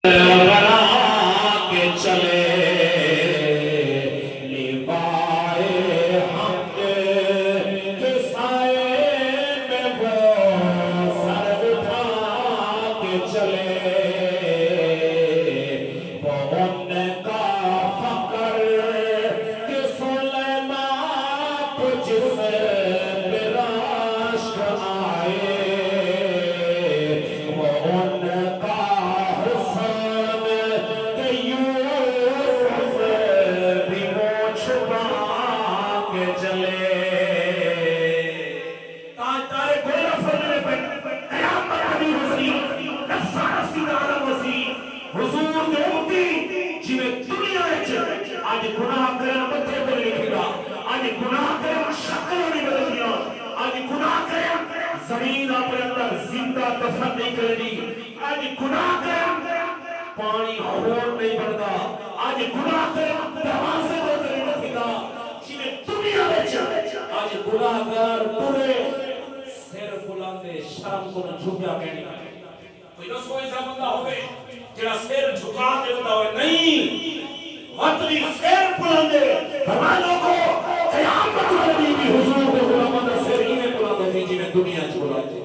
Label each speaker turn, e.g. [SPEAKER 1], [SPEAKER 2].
[SPEAKER 1] بنا کے چلے لیوائے حق کے سائے میں وہ سر اٹھا کے چلے وہ ان کا فقر کہ سلیمان کو جس پہ راشک آئے وہ ان کا حسن کہ یوسف بھی وہ چھپا کے چلے تاجدار گولہ فرمانے پر قیامت ابھی وسیع نفسہ رسید عالم وسیع حضور دے امتی جنہیں دنیا ہے آج گناہ کرنا مطلب پر لکھے گا آج گناہ کرنا شکل نہیں بدل دیا آج گناہ کرنا زمین اپنے اندر زندہ دفن نہیں کرنی آج گناہ کرنا پانی خون نہیں بڑھتا آج گناہ کرنا دروازے دے کرنے لکھے گا جنہیں دنیا میں آج گناہ کر پورے سیر بلاندے شرم کو نہ جھکیا کہنے کوئی نہ سوئی سا بندہ ہوئے جڑا سیر جھکا کے بندہ ہوئے نہیں وطنی سیر بلاندے فرمانوں کو قیامت والے بھی حضور کے غلامہ دا سیر ہی میں بلاندے تھی جنہیں دنیا چھوڑا تھی